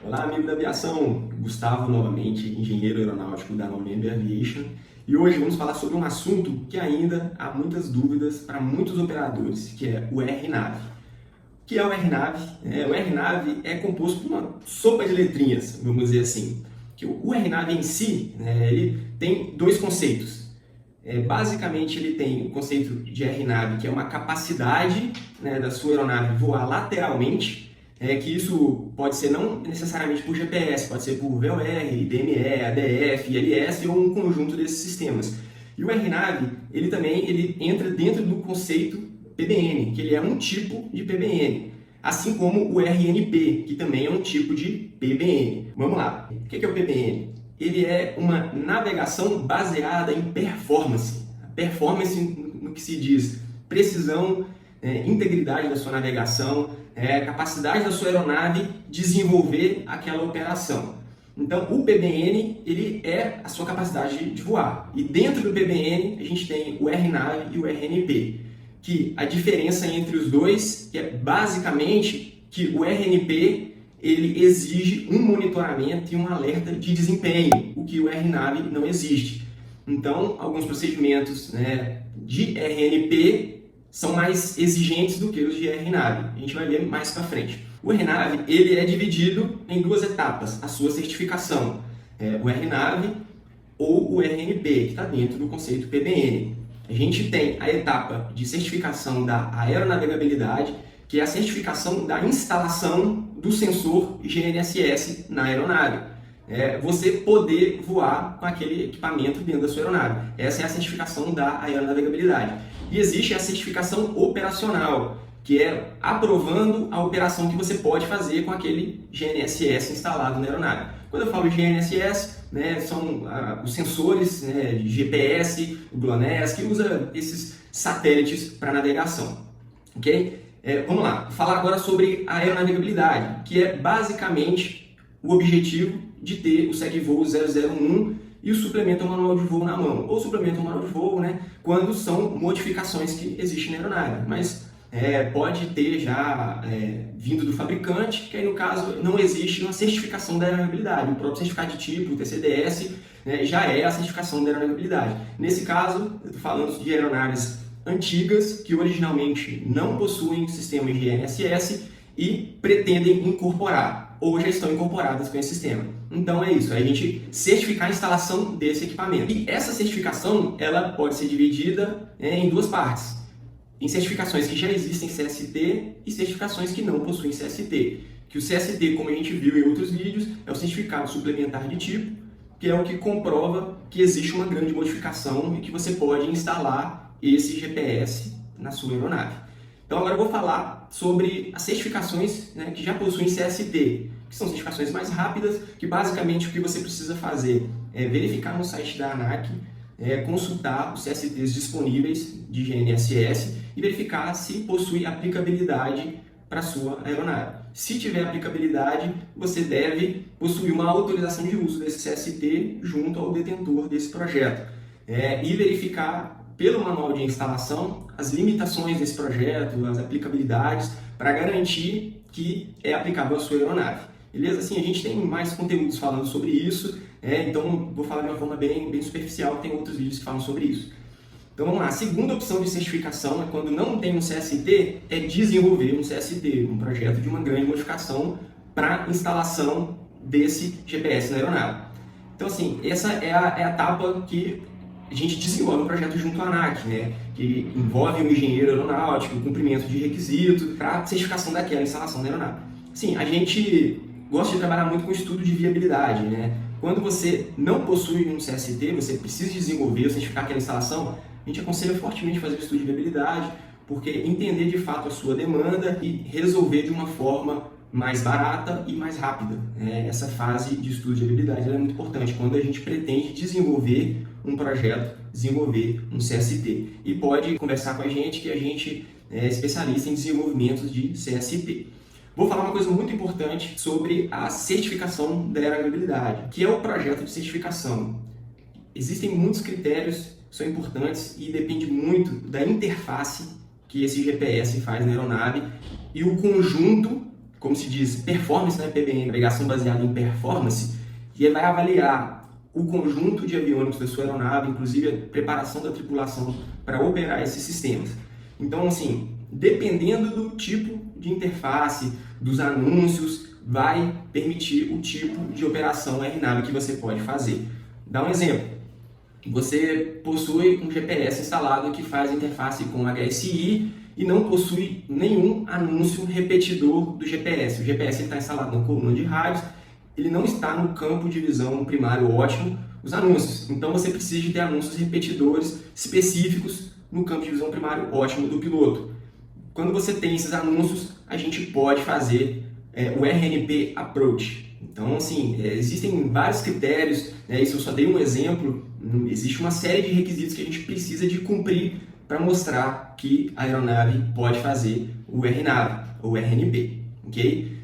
Olá, amigo da aviação! Gustavo novamente, engenheiro aeronáutico da November Aviation. E hoje vamos falar sobre um assunto que ainda há muitas dúvidas para muitos operadores, que é o RNAV. O que é o RNAV? O RNAV é composto por uma sopa de letrinhas, vamos dizer assim. Que o RNAV em si, ele tem dois conceitos. Basicamente, ele tem o conceito de RNAV, que é uma capacidade, da sua aeronave voar lateralmente, que isso pode ser não necessariamente por GPS, pode ser por VOR, DME, ADF, ILS ou um conjunto desses sistemas. E o RNAV, ele entra dentro do conceito PBN, que ele é um tipo de PBN, assim como o RNP, que também é um tipo de PBN. Vamos lá, o que é o PBN? Ele é uma navegação baseada em performance. Performance no que se diz precisão, integridade da sua navegação, capacidade da sua aeronave desenvolver aquela operação. Então, o PBN ele é a sua capacidade de voar. E dentro do PBN, a gente tem o RNAV e o RNP, que a diferença entre os dois é basicamente que o RNP ele exige um monitoramento e um alerta de desempenho, o que o RNAV não exige. Então, alguns procedimentos, de RNP são mais exigentes do que os de RNAV. A gente vai ver mais para frente. O RNAV ele é dividido em duas etapas, a sua certificação, o RNAV ou o RNP, que está dentro do conceito PBN. A gente tem a etapa de certificação da aeronavegabilidade, que é a certificação da instalação do sensor GNSS na aeronave. Você poder voar com aquele equipamento dentro da sua aeronave. Essa é a certificação da aeronavegabilidade. E existe a certificação operacional, que é aprovando a operação que você pode fazer com aquele GNSS instalado na aeronave. Quando eu falo de GNSS, são os sensores de GPS, o GLONASS, que usa esses satélites para navegação. Ok? Vamos lá, falar agora sobre a aeronavegabilidade, que é basicamente o objetivo de ter o SegVoo 001 e o suplemento ao manual de voo na mão, ou suplemento ao manual de voo, quando são modificações que existem na aeronave, mas pode ter já vindo do fabricante, que aí no caso não existe uma certificação da aeronavegabilidade, o próprio certificado de tipo, o TCDS, já é a certificação da aeronavegabilidade. Nesse caso, eu estou falando de aeronaves antigas que originalmente não possuem sistema de GNSS e pretendem incorporar, ou já estão incorporadas com esse sistema. Então é isso, é a gente certificar a instalação desse equipamento. E essa certificação ela pode ser dividida em duas partes. Em certificações que já existem CST e certificações que não possuem CST. Que o CST, como a gente viu em outros vídeos, é o certificado suplementar de tipo, que é o que comprova que existe uma grande modificação e que você pode instalar esse GPS na sua aeronave. Então agora eu vou falar sobre as certificações que já possuem CST, que são certificações mais rápidas, que basicamente o que você precisa fazer é verificar no site da ANAC, consultar os CSTs disponíveis de GNSS e verificar se possui aplicabilidade para a sua aeronave. Se tiver aplicabilidade, você deve possuir uma autorização de uso desse CST junto ao detentor desse projeto. E verificar pelo manual de instalação as limitações desse projeto, as aplicabilidades, para garantir que é aplicável à sua aeronave. Beleza? Assim, a gente tem mais conteúdos falando sobre isso, então vou falar de uma forma bem superficial, tem outros vídeos que falam sobre isso. Então vamos lá, a segunda opção de certificação quando não tem um CST, é desenvolver um CST, um projeto de uma grande modificação para instalação desse GPS na aeronave. Então assim, essa é a etapa que a gente desenvolve um projeto junto à ANAC, que envolve um engenheiro aeronáutico, o cumprimento de requisitos para certificação daquela instalação da aeronave. Sim, a gente gosta de trabalhar muito com estudo de viabilidade. Quando você não possui um CST, você precisa desenvolver ou certificar aquela instalação, a gente aconselha fortemente fazer o estudo de viabilidade, porque entender de fato a sua demanda e resolver de uma forma mais barata e mais rápida. Essa fase de estudo de viabilidade é muito importante quando a gente pretende desenvolver um projeto, desenvolver um CST. E pode conversar com a gente, que a gente é especialista em desenvolvimento de CST. Vou falar uma coisa muito importante sobre a certificação da aeronavegabilidade, que é o projeto de certificação. Existem muitos critérios que são importantes e depende muito da interface que esse GPS faz na aeronave e o conjunto como se diz, performance, né, PBM, navegação baseada em performance, que vai avaliar o conjunto de aviônicos da sua aeronave, inclusive a preparação da tripulação para operar esses sistemas. Então, assim, dependendo do tipo de interface, dos anúncios, vai permitir o tipo de operação RNAV que você pode fazer. Dá um exemplo. Você possui um GPS instalado que faz interface com HSI e não possui nenhum anúncio repetidor do GPS. O GPS está instalado na coluna de rádios, ele não está no campo de visão primário ótimo, os anúncios. Então você precisa de ter anúncios repetidores específicos no campo de visão primário ótimo do piloto. Quando você tem esses anúncios, a gente pode fazer o RNP Approach. Então, assim, existem vários critérios, né? Isso eu só dei um exemplo. Existe uma série de requisitos que a gente precisa de cumprir para mostrar que a aeronave pode fazer o RNAV, ou RNP, ok?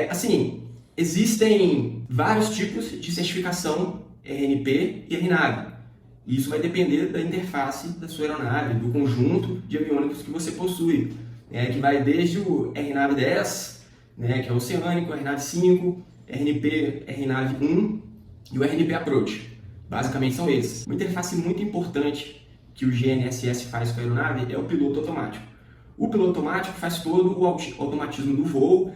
Assim, existem vários tipos de certificação RNP e RNAV. Isso vai depender da interface da sua aeronave, do conjunto de aviônicos que você possui, que vai desde o RNAV 10, que é o oceânico, RNAV 5, RNP, RNAV 1 e o RNP Approach. Basicamente são esses. Uma interface muito importante que o GNSS faz com a aeronave é o piloto automático. O piloto automático faz todo o automatismo do voo,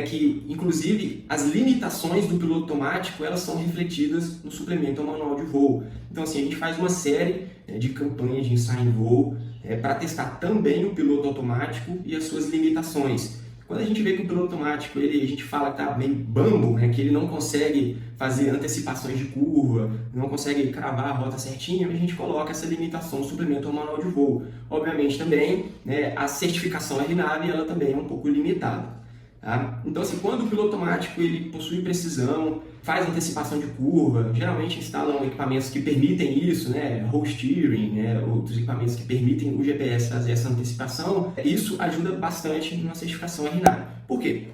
que inclusive as limitações do piloto automático elas são refletidas no suplemento ao manual de voo. Então assim, a gente faz uma série de campanhas de ensaio em voo para testar também o piloto automático e as suas limitações. Quando a gente vê que o piloto automático, a gente fala que está bem bambo, que ele não consegue fazer antecipações de curva, não consegue cravar a rota certinha, a gente coloca essa limitação no suplemento ao manual de voo. Obviamente também, a certificação RNAV, ela também é um pouco limitada. Tá? Então, assim, quando o piloto automático ele possui precisão, faz antecipação de curva, geralmente instalam equipamentos que permitem isso, roll steering, outros equipamentos que permitem o GPS fazer essa antecipação, isso ajuda bastante na certificação RNAV. Por quê?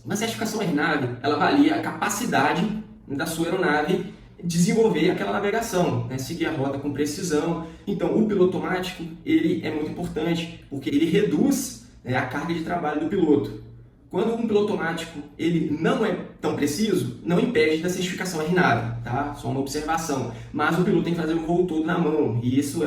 Na certificação RNAV, ela avalia a capacidade da sua aeronave desenvolver aquela navegação, seguir a rota com precisão. Então, o piloto automático ele é muito importante porque ele reduz a carga de trabalho do piloto. Quando um piloto automático ele não é tão preciso, não impede da certificação RNAV, tá? Só uma observação. Mas o piloto tem que fazer o voo todo na mão e isso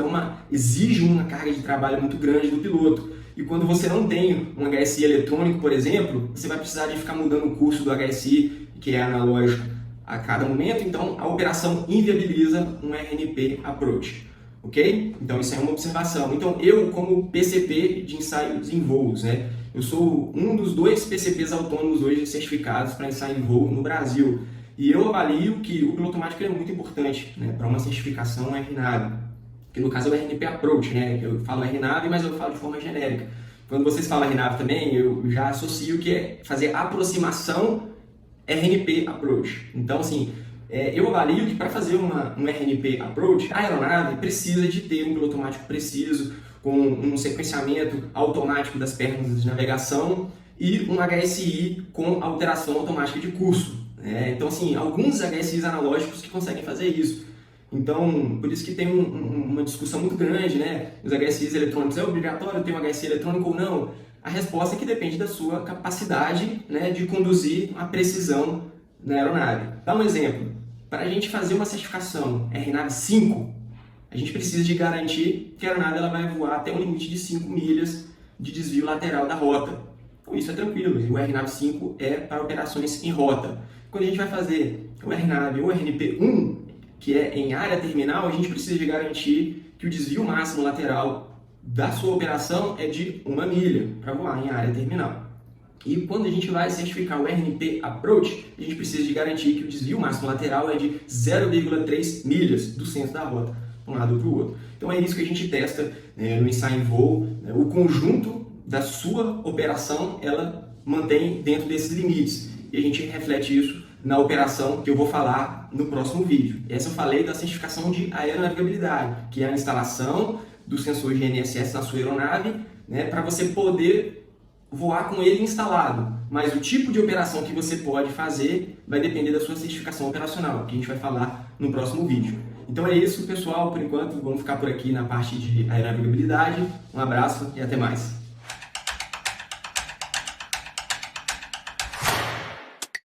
exige uma carga de trabalho muito grande do piloto. E quando você não tem um HSI eletrônico, por exemplo, você vai precisar de ficar mudando o curso do HSI, que é analógico, a cada momento. Então, a operação inviabiliza um RNP Approach. Ok? Então, isso é uma observação. Então, eu, como PCP de ensaios em voos, eu sou um dos 2 PCPs autônomos hoje certificados para ensaio em voo no Brasil. E eu avalio que o piloto automático é muito importante para uma certificação RNAV, que no caso é o RNP Approach, eu falo RNAV, mas eu falo de forma genérica. Quando vocês falam RNAV também, eu já associo que é fazer aproximação RNP Approach. Então, assim, eu avalio que para fazer um RNP Approach, a aeronave precisa de ter um piloto automático preciso, com um sequenciamento automático das pernas de navegação e um HSI com alteração automática de curso. Então, assim, alguns HSIs analógicos que conseguem fazer isso. Então, por isso que tem uma discussão muito grande, Os HSIs eletrônicos, é obrigatório ter um HSI eletrônico ou não? A resposta é que depende da sua capacidade de conduzir a precisão na aeronave. Dá um exemplo. Para a gente fazer uma certificação RNAV 5, a gente precisa de garantir que a aeronave ela vai voar até um limite de 5 milhas de desvio lateral da rota. Então isso é tranquilo, o RNAV 5 é para operações em rota. Quando a gente vai fazer o RNAV ou o RNP1, que é em área terminal, a gente precisa de garantir que o desvio máximo lateral da sua operação é de 1 milha para voar em área terminal. E quando a gente vai certificar o RNP Approach, a gente precisa de garantir que o desvio máximo lateral é de 0,3 milhas do centro da rota, para um lado ou para o outro. Então é isso que a gente testa no ensaio em voo. O conjunto da sua operação, ela mantém dentro desses limites. E a gente reflete isso na operação que eu vou falar no próximo vídeo. Essa eu falei da certificação de aeronavegabilidade, que é a instalação do sensor GNSS na sua aeronave, para você poder voar com ele instalado. Mas o tipo de operação que você pode fazer vai depender da sua certificação operacional, que a gente vai falar no próximo vídeo. Então é isso, pessoal. Por enquanto, vamos ficar por aqui na parte de aeronavegabilidade. Um abraço e até mais.